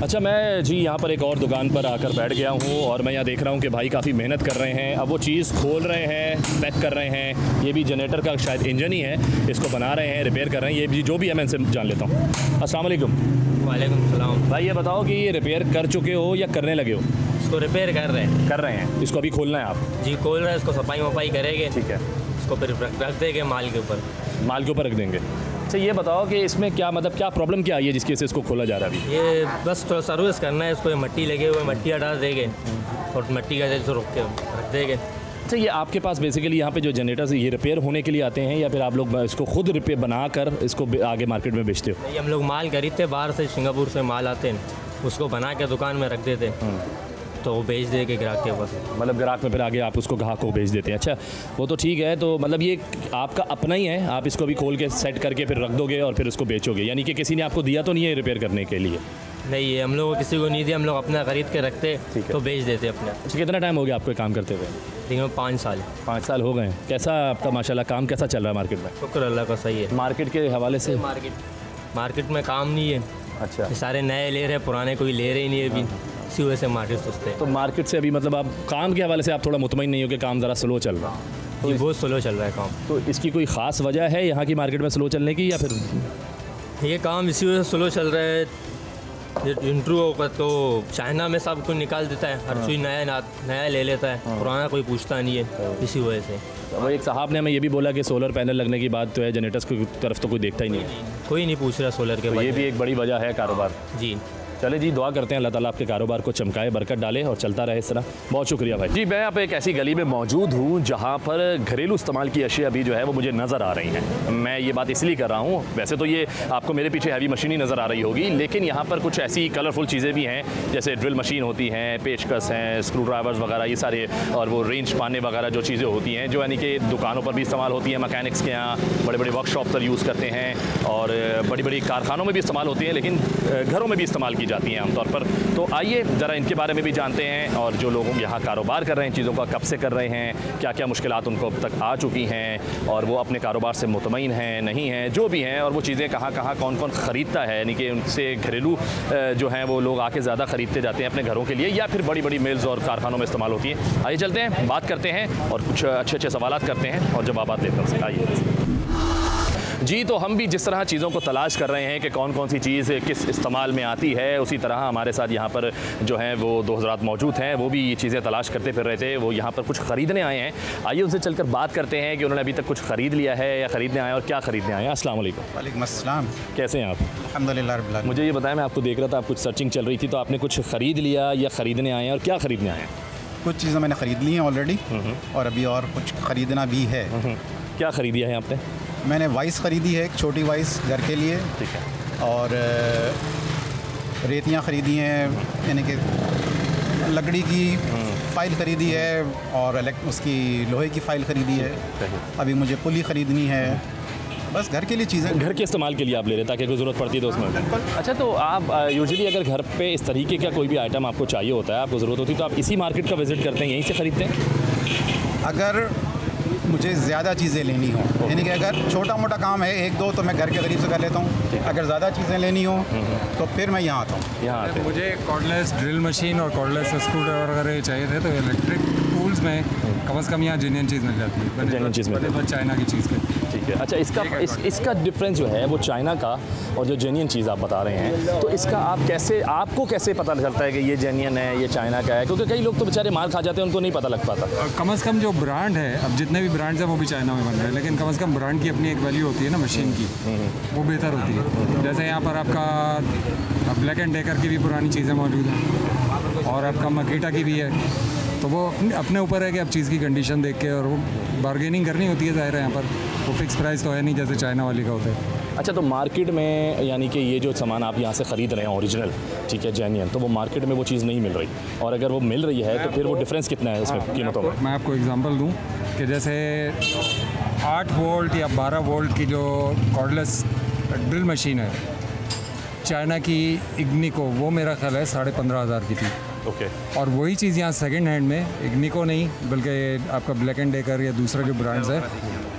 अच्छा, मैं जी यहाँ पर एक और दुकान पर आकर बैठ गया हूँ और मैं यहाँ देख रहा हूँ कि भाई काफ़ी मेहनत कर रहे हैं। अब वो चीज़ खोल रहे हैं, पैक कर रहे हैं। ये भी जनरेटर का शायद इंजन ही है, इसको बना रहे हैं, रिपेयर कर रहे हैं। ये भी जो भी है मैं इनसे जान लेता हूँ। अस्सलाम वालेकुम। वालेकुम सलाम। भाई ये बताओ कि ये रिपेयर कर चुके हो या करने लगे हो? इसको रिपेयर कर रहे हैं। कर रहे हैं, इसको अभी खोलना है आप? जी खोल रहे हैं, इसको सफाई वफाई करेंगे। ठीक है, इसको फिर रख देंगे माल के ऊपर। माल के ऊपर रख देंगे। अच्छा ये बताओ कि इसमें क्या मतलब क्या प्रॉब्लम क्या आई है जिसकी वजह से इसको खोला जा रहा है अभी? ये बस थोड़ा सर्विस करना है इसको। ये मट्टी लगे हुए, मट्टी हटा देंगे और मट्टी का जैसे रोक के रख देंगे। अच्छा, ये आपके पास बेसिकली यहाँ पे जो जनरेटर्स ये रिपेयर होने के लिए आते हैं या फिर आप लोग इसको खुद रिपेयर बना कर इसको आगे मार्केट में बेचते हो? नहीं, हम लोग माल खरीदते बाहर से, सिंगापुर से माल आते हैं, उसको बना के दुकान में रख देते हैं तो वो बेच देंगे ग्राहक के पास। मतलब ग्राहक में फिर आगे आप उसको ग्राहक को बेच देते हैं। अच्छा, वो तो ठीक है। तो मतलब ये आपका अपना ही है, आप इसको भी खोल के सेट करके फिर रख दोगे और फिर उसको बेचोगे, यानी कि किसी ने आपको दिया तो नहीं है रिपेयर करने के लिए? नहीं, ये हम लोग किसी को नहीं दिया, हम लोग अपना खरीद के रखते तो बेच देते अपने। अच्छा, कितना टाइम हो गया आपको काम करते हुए? देखिए 5 साल। 5 साल हो गए। कैसा आपका माशाल्लाह काम कैसा चल रहा है मार्केट में? शुक्र अल्लाह का सही है। मार्केट के हवाले से? मार्केट में काम नहीं है। अच्छा, ये सारे नए ले रहे हैं, पुराने कोई ले रहे ही नहीं है अभी, इसी वजह से मार्केट सुस्ते है। तो मार्केट से अभी मतलब आप काम के हवाले से आप थोड़ा मुतमईन नहीं हो कि काम ज़रा स्लो चल रहा है? तो बहुत स्लो चल रहा है काम। तो इसकी कोई ख़ास वजह है यहाँ की मार्केट में स्लो चलने की या फिर ये काम इसी वजह से स्लो चल रहा है? इंट्रू होगा तो चाइना में सब कुछ निकाल देता है, हर चीज़ नया ले लेता है, पुराना कोई पूछता नहीं है, इसी वजह से। वो एक साहब ने हमें ये भी बोला कि सोलर पैनल लगने की बात तो है, जनरेटर्स की तरफ तो कोई देखता ही नहीं है। कोई नहीं पूछ रहा सोलर के बारे में। ये भी एक बड़ी वजह है कारोबार। जी चले जी, दुआ करते हैं अल्लाह ताला आपके कारोबार को चमकाए, बरकत डाले और चलता रहे इस तरह। बहुत शुक्रिया भाई जी। मैं यहाँ पे एक ऐसी गली में मौजूद हूँ जहाँ पर घरेलू इस्तेमाल की अशिया भी जो है वो मुझे नज़र आ रही हैं। मैं ये बात इसलिए कर रहा हूँ, वैसे तो ये आपको मेरे पीछे हैवी मशीन ही नज़र आ रही होगी, लेकिन यहाँ पर कुछ ऐसी कलरफुल चीज़ें भी हैं जैसे ड्रिल मशीन होती हैं, पेचकस हैं, स्क्रू ड्राइवर्स वगैरह ये सारे, और वो रेंज पाने वगैरह जो चीज़ें होती हैं जो यानी कि दुकानों पर भी इस्तेमाल होती हैं, मैकेनिक्स के यहाँ बड़े बड़े वर्कशॉप पर यूज़ करते हैं और बड़ी बड़ी कारखानों में भी इस्तेमाल होती हैं, लेकिन घरों में भी इस्तेमाल की जाती हैं आमतौर पर। तो आइए ज़रा इनके बारे में भी जानते हैं और जो लोग यहाँ कारोबार कर रहे हैं चीज़ों का कब से कर रहे हैं, क्या क्या मुश्किलात उनको अब तक आ चुकी हैं और वो अपने कारोबार से मुतमईन हैं नहीं हैं, जो भी हैं, और वो चीज़ें कहाँ कहाँ कौन कौन ख़रीदता है, यानी कि उनसे घरेलू जो हैं वो लोग आके ज़्यादा ख़रीदते जाते हैं अपने घरों के लिए या फिर बड़ी बड़ी मिल्स और कारखानों में इस्तेमाल होती है। आइए चलते हैं, बात करते हैं और कुछ अच्छे अच्छे सवालात करते हैं और जवाब लेते हैं। आइए जी। तो हम भी जिस तरह चीज़ों को तलाश कर रहे हैं कि कौन कौन सी चीज़ किस इस्तेमाल में आती है, उसी तरह हमारे साथ यहाँ पर जो हैं वो 2 हज़रात मौजूद हैं, वो भी ये चीज़ें तलाश करते फिर रहे थे। वो यहाँ पर कुछ ख़रीदने आए हैं। आइए उनसे चलकर बात करते हैं कि उन्होंने अभी तक कुछ ख़रीद लिया है या ख़रीदने आए और क्या ख़रीदने आए हैं। अस्सलाम वालेकुम। वालेकुम अस्सलाम। कैसे हैं आप? अल्हम्दुलिल्लाह रब्बिल आलमीन। मुझे ये बताएं, मैं आपको देख रहा था आप कुछ सर्चिंग चल रही थी, तो आपने कुछ ख़रीद लिया या ख़रीदने आए हैं और क्या ख़रीदने आए हैं? कुछ चीज़ें मैंने ख़रीद ली हैं ऑलरेडी और अभी और कुछ ख़रीदना भी है। क्या ख़रीद लिया है आपने? मैंने वाइस ख़रीदी है, एक छोटी वाइस घर के लिए। ठीक है। और रेतियाँ ख़रीदी हैं, यानी कि लकड़ी की फ़ाइल ख़रीदी है और उसकी लोहे की फ़ाइल ख़रीदी है। अभी मुझे पुली ख़रीदनी है। बस घर के लिए चीज़ें, घर के इस्तेमाल के लिए आप ले रहे हैं ताकि कोई ज़रूरत पड़ती है तो उसमें। अच्छा, तो आप यूजुअली अगर घर पे इस तरीके का कोई भी आइटम आपको चाहिए होता है, आपको ज़रूरत होती है, तो आप इसी मार्केट का विज़िट करते हैं, यहीं से ख़रीदते हैं? अगर मुझे ज़्यादा चीज़ें लेनी हो, यानी कि अगर छोटा मोटा काम है 1-2 तो मैं घर के करीब से कर लेता हूँ। अगर ज़्यादा चीज़ें लेनी हो तो फिर मैं यहाँ आता हूँ। यहाँ मुझे कॉर्डलेस ड्रिल मशीन और कॉर्डलेस स्क्रू ड्राइवर वगैरह चाहिए थे, तो इलेक्ट्रिक टूल्स में कम से कम यहाँ जेन्युइन चीज़ मिल जाती है। जेन्युइन चीज़ मिल जाती है, चाइना की चीज़ की। ठीक है। अच्छा, इसका डिफरेंस जो है वो चाइना का और जो जेन्युइन चीज़ आप बता रहे हैं, तो इसका आपको कैसे पता चलता है कि ये जेन्युइन है, ये चाइना का है? क्योंकि कई लोग तो बेचारे मार खा जाते हैं, उनको नहीं पता लग पाता। कम से कम जो ब्रांड है, अब जितने भी ब्रांड्स हैं वो भी चाइना में बन रहे हैं, लेकिन कम से कम ब्रांड की अपनी एक वैल्यू होती है ना मशीन की, वो बेहतर होती है। जैसे यहाँ पर आपका ब्लैक एंड डेकर की भी पुरानी चीज़ें मौजूद हैं और आपका मकीटा की भी है, तो वो अपने ऊपर है कि आप चीज़ की कंडीशन देख के, और वो बार्गेनिंग करनी होती है, ज़ाहिर है यहाँ पर वो फिक्स प्राइस तो है नहीं जैसे चाइना वाली का होता है। अच्छा, तो मार्केट में यानी कि ये जो सामान आप यहाँ से ख़रीद रहे हैं ओरिजिनल, ठीक है, जेन्युइन, तो वो मार्केट में वो चीज़ नहीं मिल रही, और अगर वो मिल रही है तो फिर वो डिफरेंस कितना है इसमें कीमतों में? मैं आपको एग्जांपल दूं कि जैसे 8 वोल्ट या 12 वोल्ट की जो कॉर्डलेस ड्रिल मशीन है चाइना की इग्निको, वो मेरा ख्याल है 15,500 की थी। ओके। और वही चीज़ यहाँ सेकंड हैंड में इग्निको नहीं बल्कि आपका ब्लैक एंड डेकर या दूसरा जो ब्रांड्स है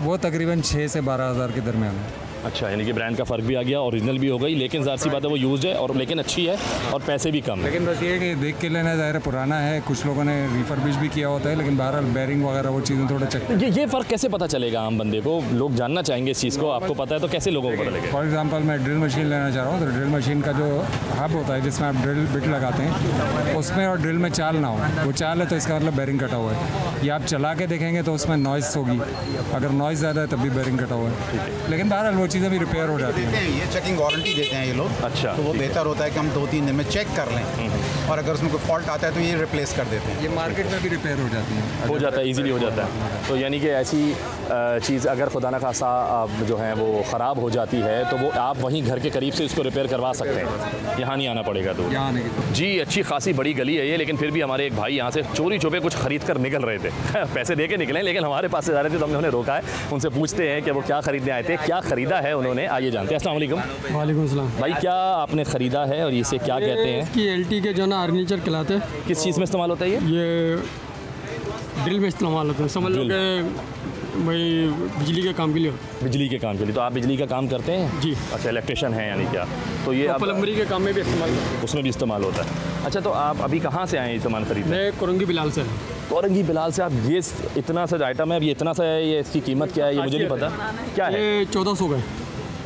वो तकरीबन 6 से 12,000 के दरमियान है। अच्छा, यानी कि ब्रांड का फ़र्क भी आ गया, ओरिजिनल भी हो गई, लेकिन ज़ाहिर सी बात है वो यूज़ है और लेकिन अच्छी है और पैसे भी कम है। लेकिन बस ये है कि देख के लेना, ज़ाहिर है पुराना है, कुछ लोगों ने रिफर्बिश भी किया होता है, लेकिन बहरहाल बेरिंग वगैरह वो चीज़ें थोड़ा चेक। ये फ़र्क कैसे पता चलेगा आम बंदे को? लोग जानना चाहेंगे इस चीज़ को, आपको पता है तो कैसे लोगों को पता लगेगा? फॉर एग्जांपल मैं ड्रिल मशीन लेना चाह रहा हूँ, तो ड्रिल मशीन का जो हब होता है जिसमें आप ड्रिल बिट लगाते हैं, उसमें और ड्रिल में चाल ना हो, वो चाल है तो इसका मतलब बेरिंग कटा हुआ है। ये आप चला के देखेंगे तो उसमें नॉइज़ होगी, अगर नॉइज़ ज़्यादा है तब भी बेरिंग कटा हुआ है, लेकिन बहरहाल वो चीज़ें भी रिपेयर हो जाती हैं। ये चेकिंग वारंटी देते हैं ये लोग। अच्छा, तो वो बेहतर होता है कि हम 2-3 दिन में चेक कर लें, और अगर उसमें कोई फॉल्ट आता है तो ये रिप्लेस कर देते हैं। ये मार्केट में भी रिपेयर हो जाती है, हो जाता है, इजीली हो जाता है। तो यानी कि ऐसी चीज़ अगर खुदा न खासा जो है वो ख़राब हो जाती है तो वो आप वहीं घर के करीब से इसको रिपेयर करवा सकते हैं, यहाँ नहीं आना पड़ेगा। तो यहाँ आने की जी, अच्छी खासी बड़ी गली है ये, लेकिन फिर भी हमारे एक भाई यहाँ से चोरी छुपे कुछ खरीद कर निकल रहे थे। पैसे दे के निकले, लेकिन हमारे पास से जा रहे थे तो हमने उन्हें रोका है। उनसे पूछते हैं कि वो क्या खरीदने आए थे, क्या ख़रीदा है उन्होंने, आइए जानते हैं। अस्सलाम वालेकुम। वालेकुम सलाम। भाई, क्या आपने ख़रीदा है और इसे क्या कहते हैं? इसकी एलटी के जो ना अर्नीचर कहलाते हैं। किस चीज़ में इस्तेमाल होता है ये ड्रिल में इस्तेमाल होता है, समझ लो कि भाई बिजली के काम के लिए। बिजली के काम के लिए? तो आप बिजली का काम करते हैं? जी। अच्छा, इलेक्ट्रिशियन है यानी क्या? तो ये अब प्लम्बरी के काम में भी इस्तेमाल करते हैं। उसमें भी इस्तेमाल होता है। अच्छा, तो आप अभी कहाँ से आए हैं सामान खरीदने? मैं कोरंगी बिलाल से। कोरंगी बिलाल से। आप ये इतना सा आइटम है, अब ये इतना सा है, ये इसकी कीमत क्या है ये मुझे नहीं पता। क्या है? ये 1400 का है।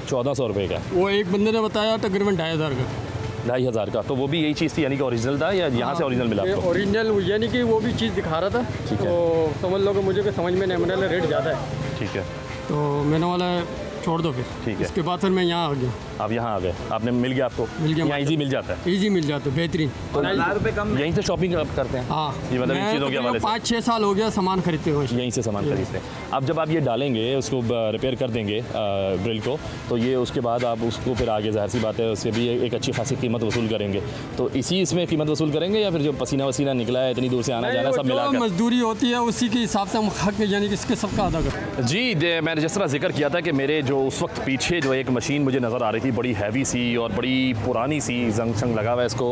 1400 रुपये का? वो एक बंदे ने बताया तकरीबन 2500 का। 2500 का? तो वो भी यही चीज़ थी, यानी कि ओरिजिनल था या यहाँ से ओरिजिनल मिला आपको? ओरिजिनल यानी कि वो भी चीज़ दिखा रहा था, तो समझ लो कि मुझे कोई समझ में नहीं, मैंने रेट ज़्यादा है। ठीक है, तो मैंने वाला छोड़ दो फिर। ठीक है। इसके बाद फिर मैं यहाँ आ गया। आप यहाँ आ गए, आपने मिल गया आपको? मिल गया। यहाँ ईजी मिल जाता है? ईजी मिल जाता है, बेहतरीन। तो यहीं से शॉपिंग करते हैं? हाँ, ये मतलब इन चीज़ों के हवाले से 5-6 साल हो गया सामान खरीदते हुए। यहीं से सामान खरीदते हैं। अब जब आप ये डालेंगे, उसको रिपेयर कर देंगे ड्रिल को, तो ये उसके बाद आप उसको फिर आगे ज़ाहिर सी बात है उससे भी एक अच्छी खासी कीमत वसूल करेंगे। तो इसी इसमें कीमत वसूल करेंगे या फिर जो पसीना वसीना निकला है, इतनी दूर से आना जाना सब मिला कर? मजदूरी होती है उसी के हिसाब से हम हक यानी कि इसके सबका अदा करते हैं। जी, मैंने जिस तरह जिक्र किया था कि मेरे जो उस वक्त पीछे जो एक मशीन मुझे नज़र आ रही थी, बड़ी हैवी सी और बड़ी पुरानी सी, जंग शंग लगा हुआ है इसको,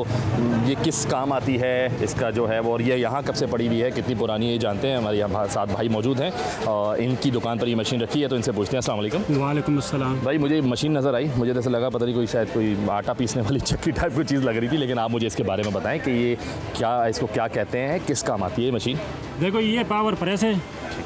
ये किस काम आती है इसका जो है वो, और ये यहाँ कब से पड़ी हुई है, कितनी पुरानी है, ये जानते हैं। हमारे यहाँ साथ भाई मौजूद हैं और इनकी दुकान पर ये मशीन रखी है, तो इनसे पूछते हैं। अस्सलाम वालेकुम। वालेकुम अस्सलाम। भाई, मुझे मशीन नज़र आई, मुझे जैसे लगा पता नहीं कोई शायद कोई आटा पीसने वाली चक्की टाइप की चीज़ लग रही थी, लेकिन आप मुझे इसके बारे में बताएं कि ये क्या, इसको क्या कहते हैं, किस काम आती है ये मशीन? देखो, ये पावर प्रेस है,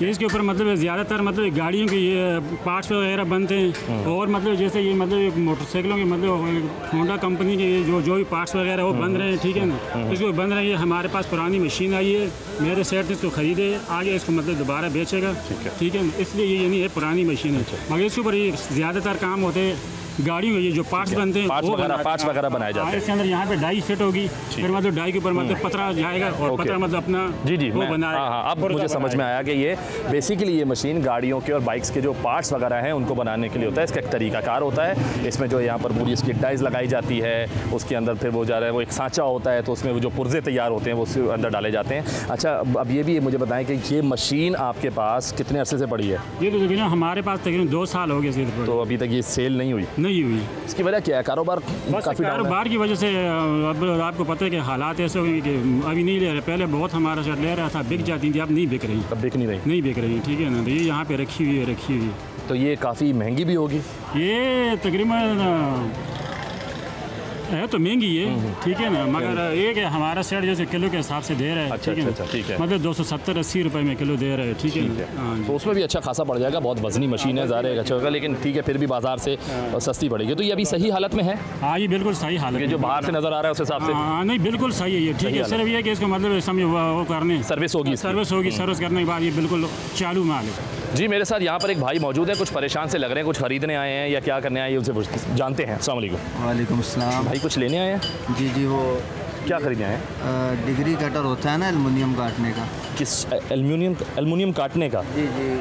ये इसके ऊपर मतलब ज़्यादातर मतलब गाड़ियों के ये पार्ट्स वगैरह बनते हैं, और मतलब जैसे ये मतलब मोटरसाइकिलों के मतलब होंडा कंपनी के जो भी पार्ट्स वगैरह वो बन रहे हैं, ठीक है ना, इसको बन रहे हैं। हमारे पास पुरानी मशीन आई है, मेरे सेठ ने इसको ख़रीदे, आगे इसको मतलब दोबारा बेचेगा, ठीक है, इसलिए ये नहीं है पुरानी मशीन है, मगर इसके ऊपर ये ज़्यादातर काम होते हैं गाड़ियों में, ये जो पार्ट्स बनते हैं पार्ट्स वगैरह बनाए जाते हैं। इसके अंदर यहाँ पे डाई सेट होगी, फिर मतलब डाई के ऊपर मतलब पतरा जाएगा और पतरा मतलब अपना जी वो बनाएगा। हाँ, अब मुझे समझ में आया कि ये बेसिकली ये मशीन गाड़ियों के और बाइक्स के जो पार्ट्स वगैरह हैं उनको बनाने के लिए होता है। इसका एक तरीकाकार होता है, इसमें जो यहाँ पर पूरी इसकी डाइज लगाई जाती है, उसके अंदर फिर वो जा रहा है, वो एक सांचा होता है, तो उसमें वो जो पुर्जे तैयार होते हैं वो उसके अंदर डाले जाते हैं। अच्छा, अब ये भी मुझे बताएं कि ये मशीन आपके पास कितने अरसे से पड़ी है? ये तो तकरीबन हमारे पास तकरीबन 2 साल हो गए। तो अभी तक ये सेल नहीं हुई? नहीं हुई। इसकी वजह क्या है? कारोबार काफ़ी कारोबार की वजह से अब आपको पता है कि हालात ऐसे हुए कि अभी नहीं ले रहे, पहले बहुत हमारा शर्ट ले रहा था, बिक जाती थी, अब नहीं बिक रही। अब बिक नहीं बिक रही, ठीक है ना, तो ये यहाँ पे रखी हुई है। तो ये काफ़ी महंगी भी होगी? ये तकरीबन है तो महंगी है, ठीक है ना, मगर एक है हमारा सेट जैसे किलो के हिसाब से दे रहा है, अच्छा, ठीक है, मतलब 270-80 रुपए में किलो दे रहे हैं, ठीक है। तो उसमें भी अच्छा खासा पड़ जाएगा, बहुत वजनी मशीन है, ज़ाहिर है अच्छा होगा, लेकिन ठीक है, फिर भी बाजार से सस्ती पड़ेगी। तो ये अभी सही हालत में है? हाँ, ये बिल्कुल सही हालत है, जो बाहर से नज़र आ रहा है उस हिसाब से। हाँ, नहीं बिल्कुल सही है ये, ठीक है। सिर्फ ये कि इसको मतलब समय वो करने सर्विस होगी, सर्विस करने के बाद ये बिल्कुल चालू माल है। जी, मेरे साथ यहाँ पर एक भाई मौजूद है, कुछ परेशान से लग रहे हैं, कुछ खरीदने आए हैं या क्या करने आए हैं, उनसे जानते हैं। अस्सलाम वालेकुम। वालेकुम अस्सलाम। भाई, कुछ लेने आए हैं? जी, वो क्या खरीदने आए हैं? डिग्री कटर होता है ना, एल्युमिनियम काटने का। किस एल्युमिनियम काटने का? जी,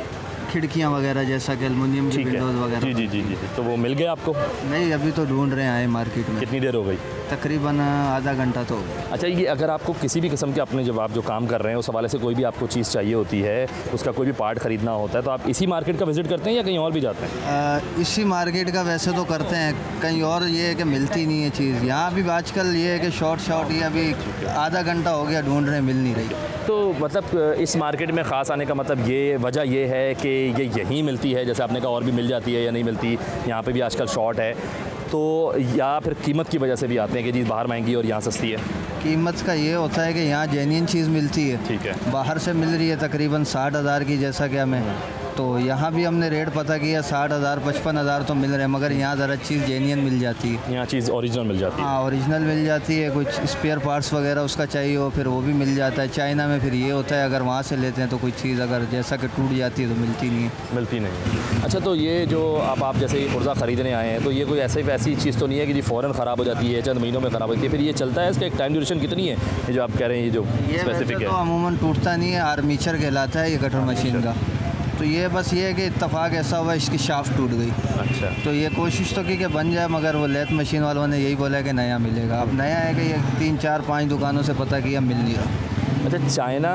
खिड़कियाँ वगैरह जैसा कि एल्युमिनियम की विंडोज़ वगैरह। जी, तो वो मिल गए आपको? नहीं, अभी तो ढूंढ रहे हैं, आए मार्केट में। कितनी देर हो गई? तकरीबन आधा घंटा तो हो गया। अच्छा, ये अगर आपको किसी भी किस्म के अपने जब आप जो काम कर रहे हैं उस हवाले से कोई भी आपको चीज़ चाहिए होती है, उसका कोई भी पार्ट ख़रीदना होता है, तो आप इसी मार्केट का विज़िट करते हैं या कहीं और भी जाते हैं? इसी मार्केट का वैसे तो करते हैं, कहीं और ये है कि मिलती नहीं है चीज़। यहाँ भी आजकल ये है कि शॉर्ट ये अभी आधा घंटा हो गया ढूंढ रहे, मिल नहीं रही। तो मतलब इस मार्केट में ख़ास आने का मतलब ये वजह ये है कि ये यहीं मिलती है, जैसे आपने कहा और भी मिल जाती है या नहीं मिलती, यहाँ पे भी आजकल शॉर्ट है, तो या फिर कीमत की वजह से भी आते हैं कि चीज़ बाहर महंगी और यहाँ सस्ती है? कीमत का ये होता है कि यहाँ जेन्युइन चीज़ मिलती है, ठीक है। बाहर से मिल रही है तकरीबन 60,000 की, जैसा कि हमें, तो यहाँ भी हमने रेट पता किया 60,000 55,000 तो मिल रहे हैं, मगर यहाँ ज़रा चीज़ जेन्युइन मिल जाती है। यहाँ चीज़ ओरिजिनल मिल जाती है? हाँ, ओरिजिनल मिल जाती है। कुछ स्पेयर पार्ट्स वगैरह उसका चाहिए हो फिर वो भी मिल जाता है। चाइना में फिर ये होता है अगर वहाँ से लेते हैं तो कोई चीज़ अगर जैसा कि टूट जाती है तो मिलती नहीं है। मिलती नहीं। अच्छा, तो ये जो आप जैसे ये पुर्जा ख़रीदने आए हैं, तो ये कोई ऐसी चीज़ तो नहीं है कि जी फ़ौरन ख़राब हो जाती है, चंद महीनों में ख़राब होती है, फिर ये चलता है? इसका एक टाइम ड्यूरेशन कितनी है ये जो आप कह रहे हैं, ये जो स्पेसिफिक है? तो अमूमन टूटता नहीं है, आर्मीचर कहलाता है ये कटर मशीन का। तो ये बस ये है कि इत्तफाक ऐसा हुआ इसकी शाफ्ट टूट गई। अच्छा। तो ये कोशिश तो की कि बन जाए, मगर वो लेथ मशीन वालों ने यही बोला कि नया मिलेगा। अब नया है कि ये 3 4 5 दुकानों से पता किया, मिल नहीं रहा। अच्छा, चाइना,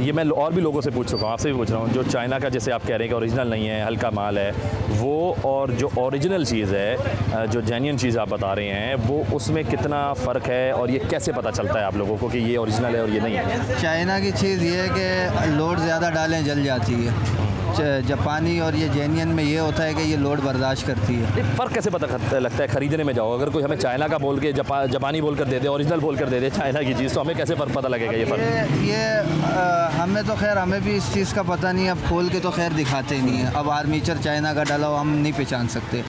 ये मैं और भी लोगों से पूछ चुका हूँ, आपसे भी पूछ रहा हूँ, जो चाइना का जैसे आप कह रहे हैं कि ओरिजिनल नहीं है, हल्का माल है वो, और जो ओरिजिनल चीज़ है, जो जेन्युइन चीज़ आप बता रहे हैं, वो उसमें कितना फ़र्क है और ये कैसे पता चलता है आप लोगों को कि ये ओरिजिनल है और ये नहीं है? चाइना की चीज़ ये है कि लोड ज़्यादा डालें जल जाती है। जापानी और ये जेन्युइन में ये होता है कि ये लोड बर्दाश्त करती है। फ़र्क कैसे पता लगता है ख़रीदने में जाओ? अगर कोई हमें चाइना का बोल के जापानी बोल कर दे दे, ओरिजिनल बोल कर दे दे चाइना की चीज़, तो हमें कैसे पता लगेगा ये फ़र्क? ये हमें तो खैर हमें भी इस चीज़ का पता नहीं, अब खोल के तो खैर दिखाते ही नहीं है। अब आर्मीचर चाइना का डाला हो हम नहीं पहचान सकते।